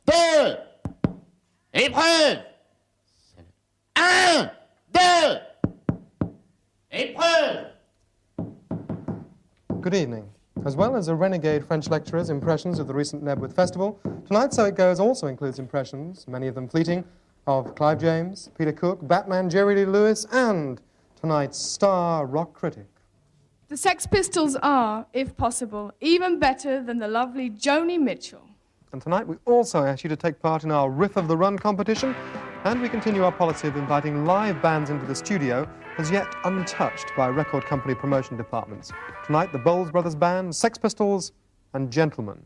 2, épreuve. 1, 2, épreuve. Good evening. As well as a renegade French lecturer's impressions of the recent Nebworth Festival, tonight's So It Goes also includes impressions, many of them fleeting, of Clive James, Peter Cook, Batman, Jerry Lee Lewis, and tonight's star rock critic. The Sex Pistols are, if possible, even better than the lovely Joni Mitchell. And tonight we also ask you to take part in our Riff of the Run competition, and we continue our policy of inviting live bands into the studio as yet untouched by record company promotion departments. Tonight, the Bowles Brothers Band, Sex Pistols, and Gentlemen.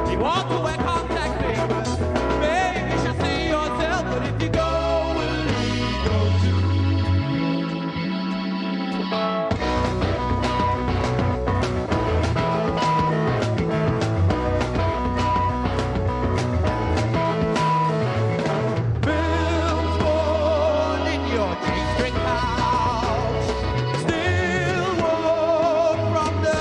You want to wear contact fingers, maybe you should see yourself, but if you go, will he go too? Bill's born in your G-string house, still walk from the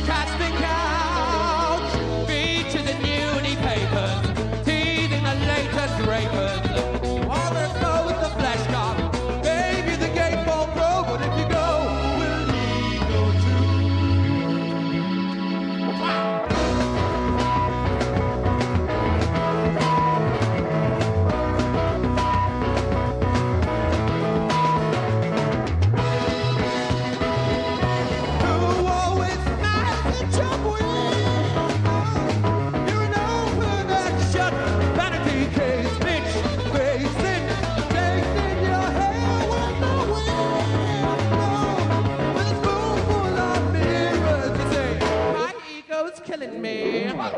casting couch. Features in uni papers, teething the latest drapers. All their clothes the flesh cop, baby the gate won't grow, but if you go, will he go too? Who always smiles and jump with? You're an open and shut vanity case, bitch, facing, chasing your hair with the wind blows. With a spoonful of mirrors, you say, my ego's killing me. My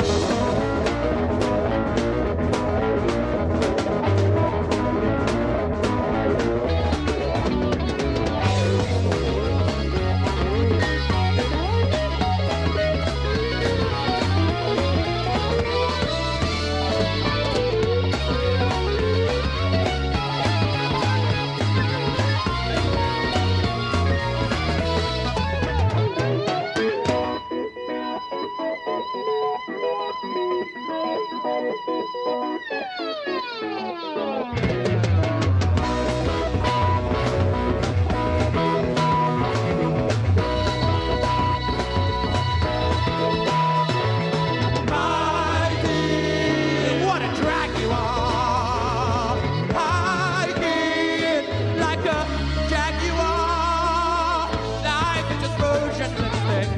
dear, what a drag you are. Hiking like a jaguar. Life is just motionless,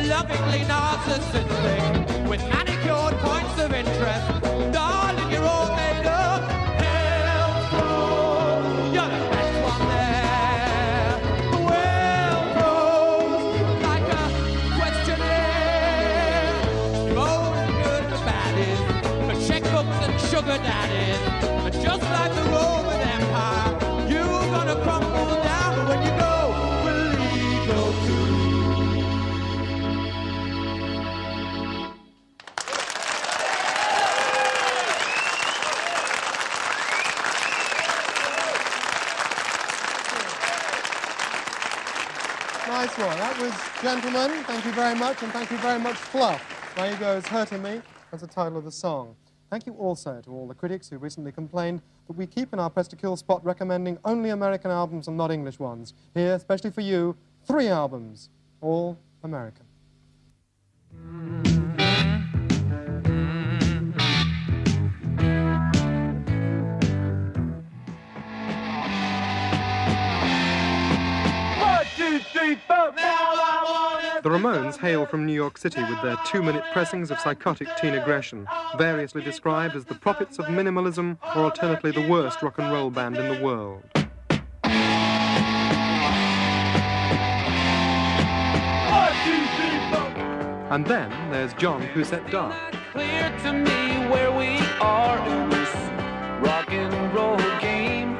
lovingly narcissistic, with manicured points of interest. Darling, you're all made up. Hell's you're the best one there. Well posed like a questionnaire. Old and good and bad is for checkbooks and sugar daddies. But just like the Roman Empire, you're gonna crumble down. But when you go, will he go too? Nice one. That was Gentlemen. Thank you very much, and thank you very much, Fluff. My Ego is Hurting Me. That's the title of the song. Thank you also to all the critics who recently complained that we keep in our Press to Kill spot recommending only American albums and not English ones. Here, especially for you, 3 albums, all American. Now The Ramones hail from New York City with their 2-minute pressings of psychotic teen aggression, variously described as the prophets of minimalism or alternately the worst rock and roll band in the world. And then there's John Cusack Dark. Clear to me where we are in this rock and roll game.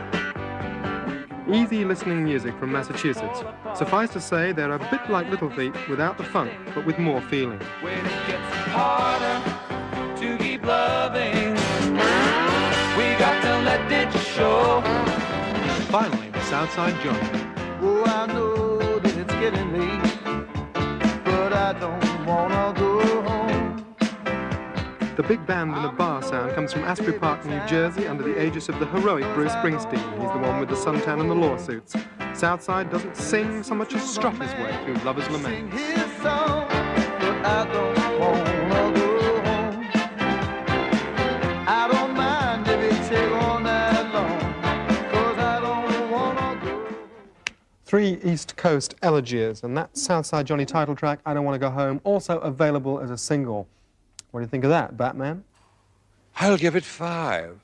Easy listening music from Massachusetts. Suffice to say, they're a bit like Little Feat without the funk, but with more feeling. When it gets harder to keep loving, we got to let it show. Finally, Southside Johnny. Oh, I know that it's getting late, but I don't wanna go home. The big band and the bar sound comes from Asbury Park, New Jersey, under the aegis of the heroic Bruce Springsteen. He's the one with the suntan and the lawsuits. Southside doesn't sing so much as strut his way through Lover's Lament. Sing his song, but I don't wanna go home. I don't mind if it takes all night long, 'cause I don't wanna go. 3 East Coast elegies, and that Southside Johnny title track, I Don't Want to Go Home, also available as a single. What do you think of that, Batman? I'll give it 5.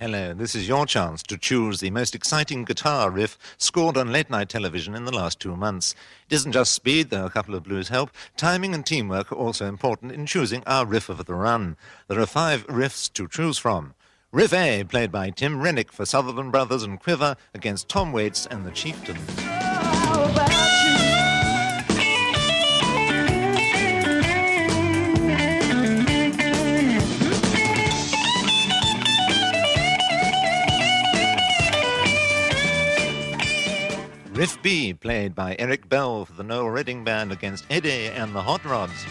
Hello, this is your chance to choose the most exciting guitar riff scored on late-night television in the last 2 months. It isn't just speed, though a couple of blues help. Timing and teamwork are also important in choosing our riff of the run. There are 5 riffs to choose from. Riff A, played by Tim Rennick for Sutherland Brothers and Quiver against Tom Waits and the Chieftains. How about you? Riff B, played by Eric Bell for the Noel Redding Band against Eddie and the Hot Rods.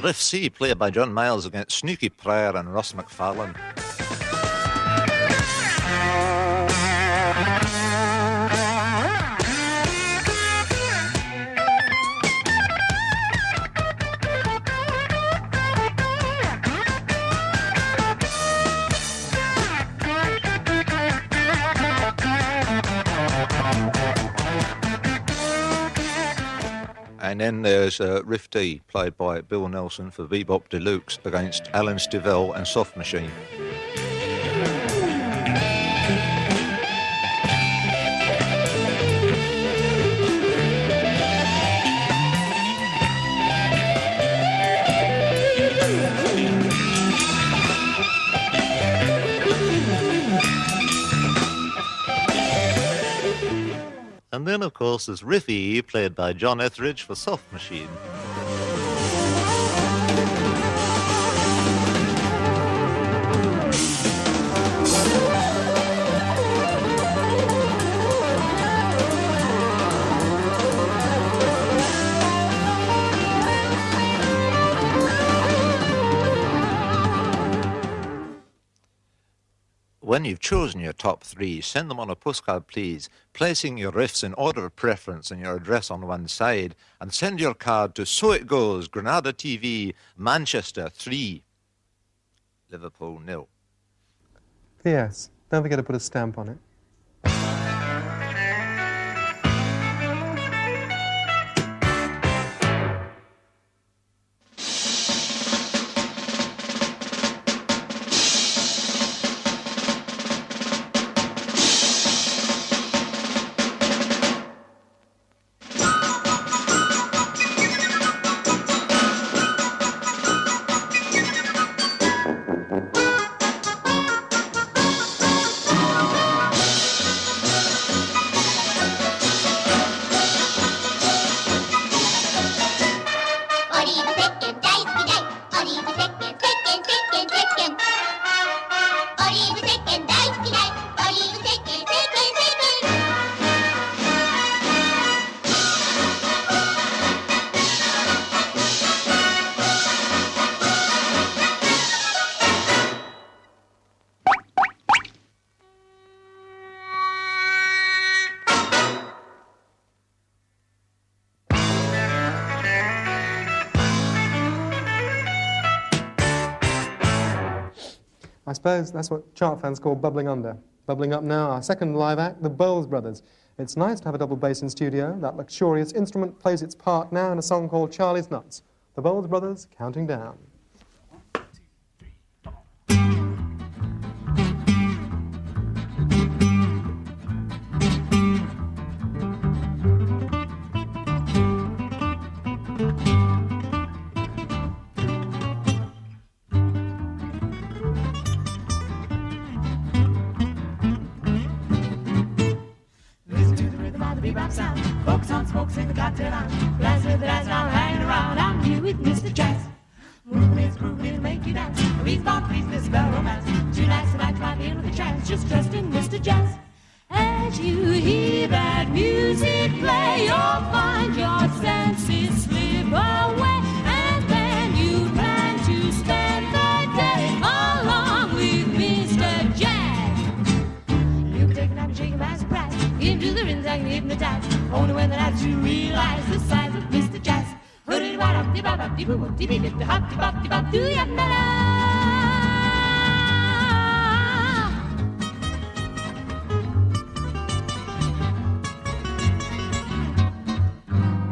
Riff C, played by John Miles against Snooky Pryor and Ross McFarlane. And then there's Riff D, played by Bill Nelson for Bebop Deluxe against Alan Stivell and Soft Machine. And then, of course, there's Riff E, played by John Etheridge for Soft Machine. When you've chosen your top 3, send them on a postcard, please, placing your riffs in order of preference and your address on one side, and send your card to So It Goes, Granada TV, Manchester 3, Liverpool 0. P.S. Don't forget to put a stamp on it. I suppose that's what chart fans call bubbling under. Bubbling up now, our second live act, the Bowles Brothers. It's nice to have a double bass in studio. That luxurious instrument plays its part now in a song called Charlie's Nuts. The Bowles Brothers, Counting Down. Sound. Folks on smoke, sing the cocktail lounge. Glass with the eyes now hanging around. I'm here with Mr. Jazz. Moving is grooving to make you dance. Please, Bob, please, Miss Bell Romance. 2 nights tonight, right in with a chance. Just trust in Mr. Jazz. As you hear that music play, you'll find your senses slip away. And then you plan to spend the day along with Mr. Jazz. You can take a nap and shake him by surprise. Give him to the rings, I can hypnotize. Only when the nights you realize the size of Mr. Jazz. Hoodie, what up, dee bop, dee boo, dee bee, dee hop, dee bop, do ya mellow?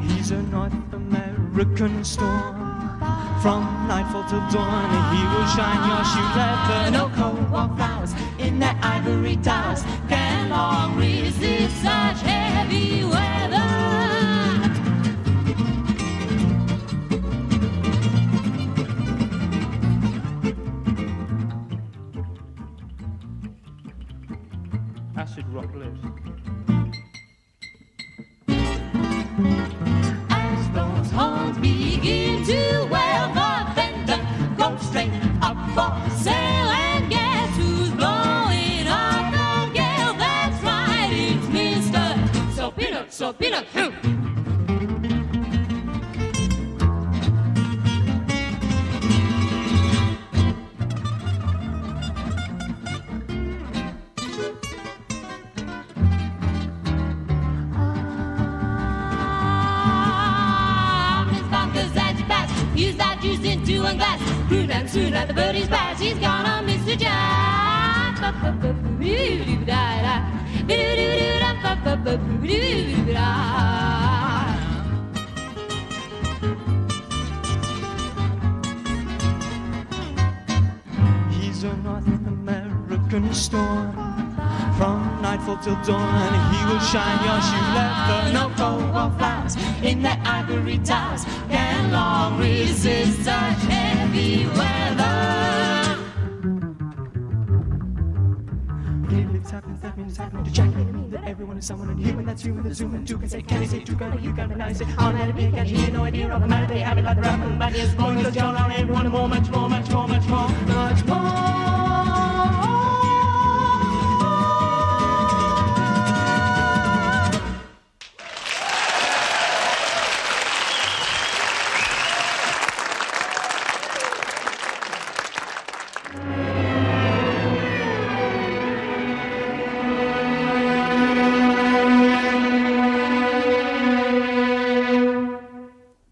He's a North American storm. From nightfall till dawn, he will shine your shoe leather. No cold war flowers in their ivory towers can long resist such heavy weather. Acid rock lives. As those horns begin to wail, the vendor goes straight up for sale. And guess who's blowing up the gale? That's right, it's Mr. So peanut, use that juice into a glass. Crude and soon at the birdie's pass. He's gonna Mr. Jazz. He's a North American storm. From nightfall till dawn, he will shine your shoe leather. No cold war flowers in their ivory towers can long resist such heavy weather. It's happening, that means it's happening to Jack. That everyone is someone and human, that's human, that's human. Two can say, can he say, two can you can, now he say, on that big, and he had no idea of the matter. They have it like the rap, but he is going to John on everyone, and more, much more, much more, much more, much more.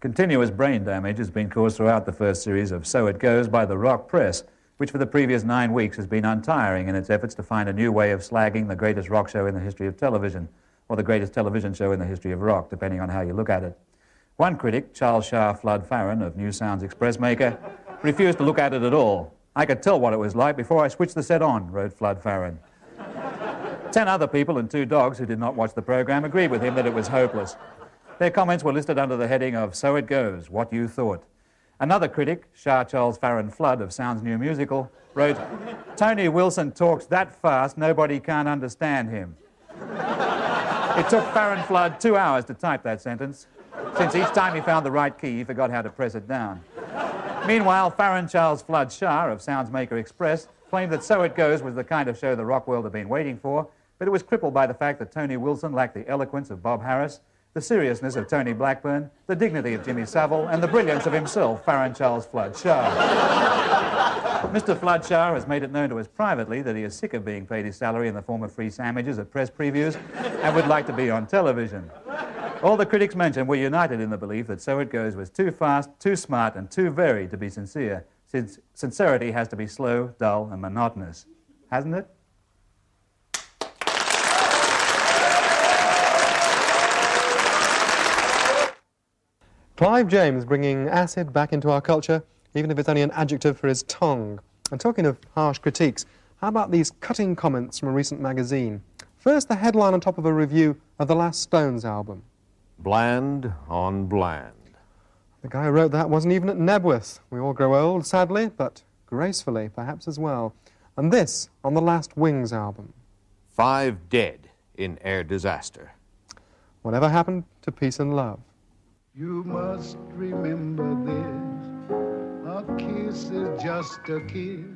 Continuous brain damage has been caused throughout the first series of So It Goes by the rock press, which for the previous 9 weeks has been untiring in its efforts to find a new way of slagging the greatest rock show in the history of television, or the greatest television show in the history of rock, depending on how you look at it. One critic, Charles Shah Flood Farron of New Sounds Express Maker, refused to look at it at all. I could tell what it was like before I switched the set on, wrote Flood Farron. 10 other people and 2 dogs who did not watch the program agreed with him that it was hopeless. Their comments were listed under the heading of So It Goes, What You Thought. Another critic, Shah Charles Farron Flood of Sounds New Musical, wrote, Tony Wilson talks that fast nobody can't understand him. It took Farron Flood 2 hours to type that sentence, since each time he found the right key, he forgot how to press it down. Meanwhile, Farron Charles Flood Shah of Sounds Maker Express claimed that So It Goes was the kind of show the rock world had been waiting for, but it was crippled by the fact that Tony Wilson lacked the eloquence of Bob Harris, the seriousness of Tony Blackburn, the dignity of Jimmy Savile, and the brilliance of himself, Farron Charles Flood Shah. Mr. Flood Shah has made it known to us privately that he is sick of being paid his salary in the form of free sandwiches at press previews and would like to be on television. All the critics mentioned were united in the belief that So It Goes was too fast, too smart, and too varied to be sincere, since sincerity has to be slow, dull, and monotonous. Hasn't it? Clive James bringing acid back into our culture, even if it's only an adjective for his tongue. And talking of harsh critiques, how about these cutting comments from a recent magazine? First, the headline on top of a review of the last Stones album. Bland on bland. The guy who wrote that wasn't even at Nebworth. We all grow old, sadly, but gracefully, perhaps as well. And this on the last Wings album. 5 dead in air disaster. Whatever happened to peace and love? You must remember this, a kiss is just a kiss,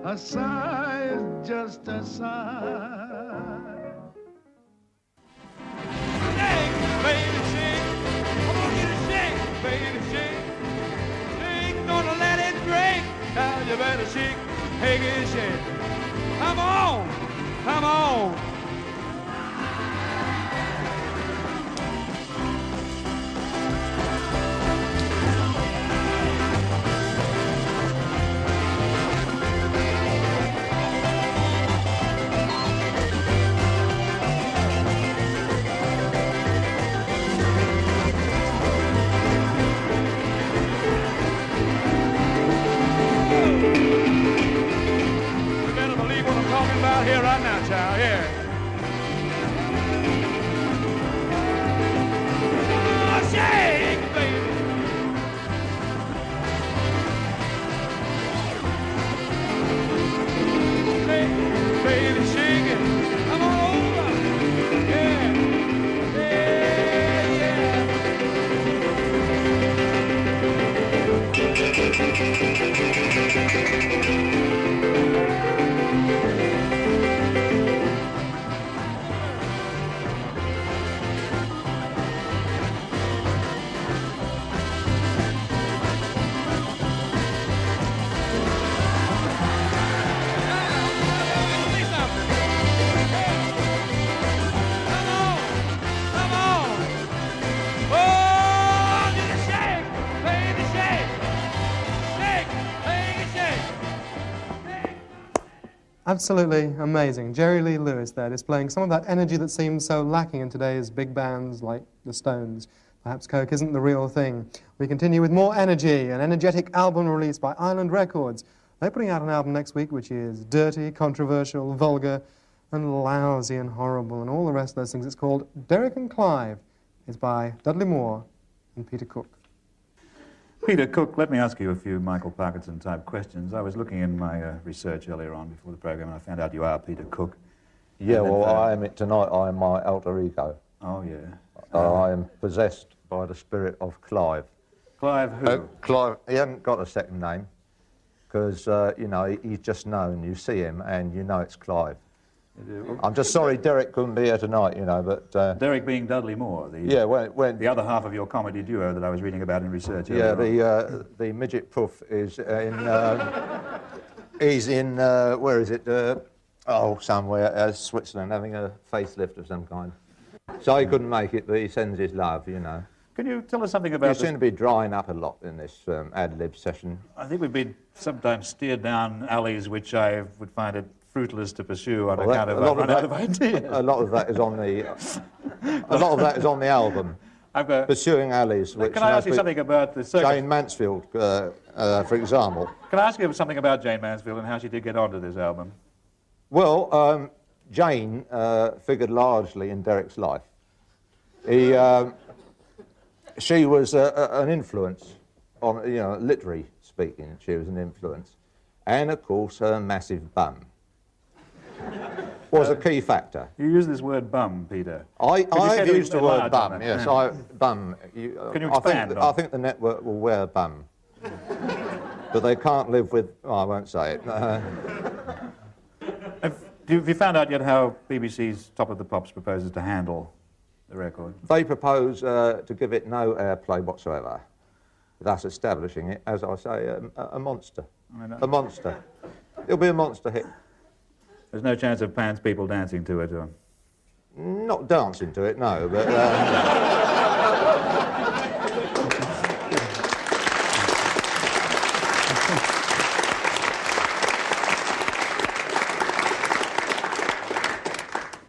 a sigh is just a sigh. Sing, baby, sing. Come on, get a shake, baby, shake. Sing, gonna let it drink. Now you better shake, take it, shake. Come on, come on. Here right now, child, yeah. Oh, shake, baby. Shake, baby, shake it. Come on over. Yeah. Absolutely amazing. Jerry Lee Lewis there displaying some of that energy that seems so lacking in today's big bands like the Stones. Perhaps Coke isn't the real thing. We continue with more energy, an energetic album released by Island Records. They're putting out an album next week which is dirty, controversial, vulgar, and lousy and horrible, and all the rest of those things. It's called Derek and Clive. It's by Dudley Moore and Peter Cook. Peter Cook, let me ask you a few Michael Parkinson-type questions. I was looking in my research earlier on before the program, and I found out you are Peter Cook. Yeah, well, I am it tonight. I am my alter ego. Oh, yeah. I am possessed by the spirit of Clive. Clive who? Clive, he hasn't got a second name, because, you know, he's just known. You see him, and you know it's Clive. I'm just sorry Derek couldn't be here tonight, you know, but... Derek being Dudley Moore, the other half of your comedy duo that I was reading about in research. Yeah, the midget puff is he's in, where is it? Somewhere, Switzerland, having a facelift of some kind. So he couldn't make it, but he sends his love, you know. Can you tell us something about this? You seem to be drying up a lot in this ad-lib session. I think we've been sometimes steered down alleys which I would find it fruitless to pursue on account of I've run out of ideas. A lot of that is on the a lot of that is on the album. Pursuing Alleys. Which can I ask you something about the circus? Jane Mansfield, for example. Can I ask you something about Jane Mansfield and how she did get onto this album? Well, Jane figured largely in Derek's life. She was an influence on, you know, literary speaking. She was an influence, and of course her massive bum was a key factor. You use this word bum, Peter. I've used the word bum, yes. Bum. Can you expand I think the network will wear bum. But they can't live with... Oh, I won't say it. Have you found out yet how BBC's Top of the Pops proposes to handle the record? They propose to give it no airplay whatsoever, thus establishing it, as I say, a monster. A monster. It'll be a monster hit. There's no chance of Pan's people dancing to it, or... Not dancing to it, no, but...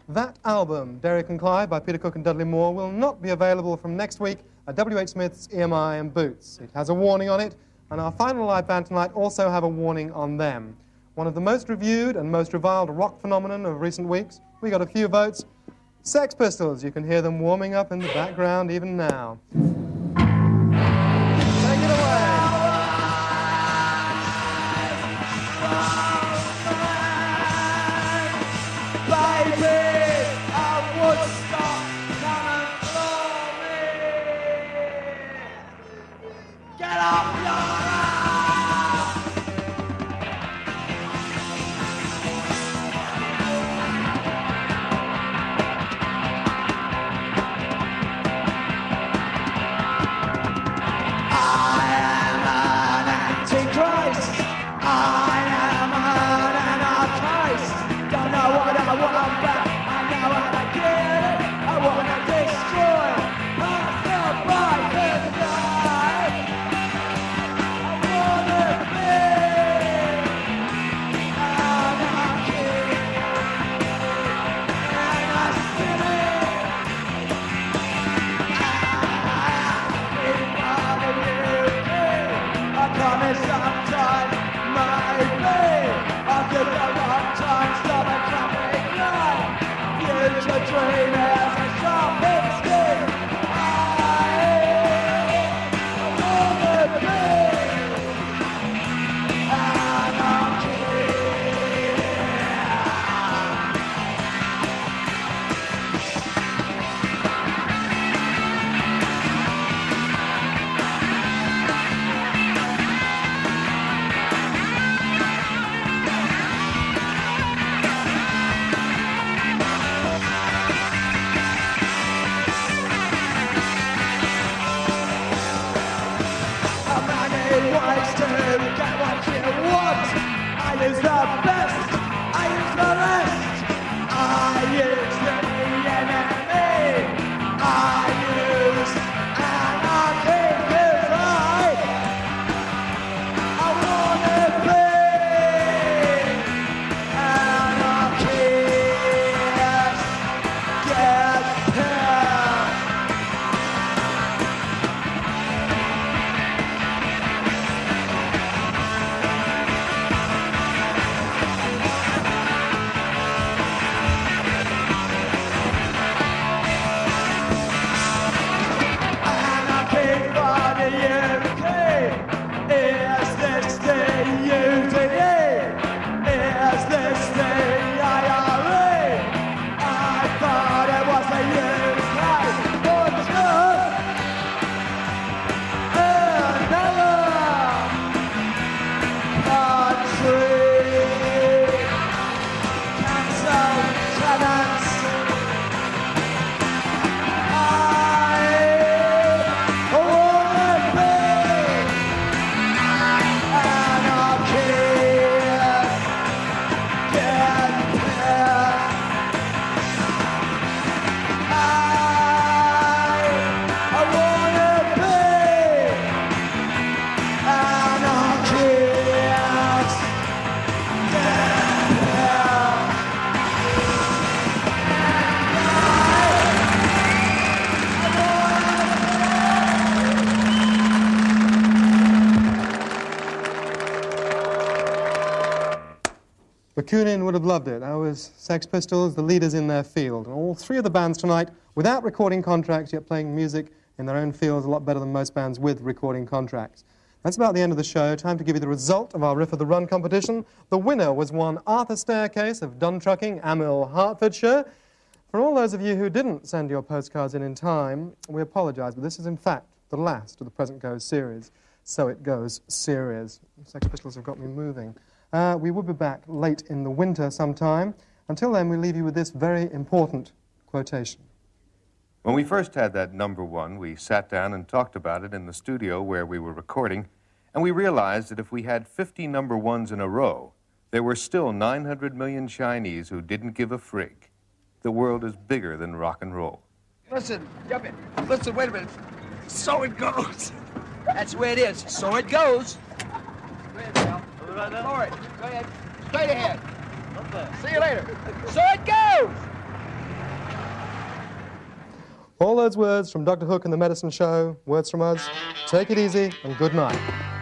That album, Derek and Clive, by Peter Cook and Dudley Moore, will not be available from next week at W.H. Smith's EMI and Boots. It has a warning on it, and our final live band tonight also have a warning on them. One of the most reviewed and most reviled rock phenomenon of recent weeks. We got a few votes. Sex Pistols, you can hear them warming up in the background even now. Take it away. Bakunin would have loved it. That was Sex Pistols, the leaders in their field. And all three of the bands tonight, without recording contracts, yet playing music in their own fields a lot better than most bands with recording contracts. That's about the end of the show. Time to give you the result of our Riff of the Run competition. The winner was one Arthur Staircase of Duntrucking, Amill, Hertfordshire. For all those of you who didn't send your postcards in time, we apologise, but this is in fact the last of the Present Goes series. So it goes series. Sex Pistols have got me moving. We will be back late in the winter sometime. Until then, we leave you with this very important quotation. When we first had that number one, we sat down and talked about it in the studio where we were recording, and we realized that if we had 50 number ones in a row, there were still 900 million Chinese who didn't give a frig. the world is bigger than rock and roll. Listen, listen, wait a minute. So it goes. That's the way it is. So it goes. Go ahead, pal. All right, go ahead. Straight ahead. See you later. So it goes! All those words from Dr. Hook and the Medicine Show, words from us. Take it easy and good night.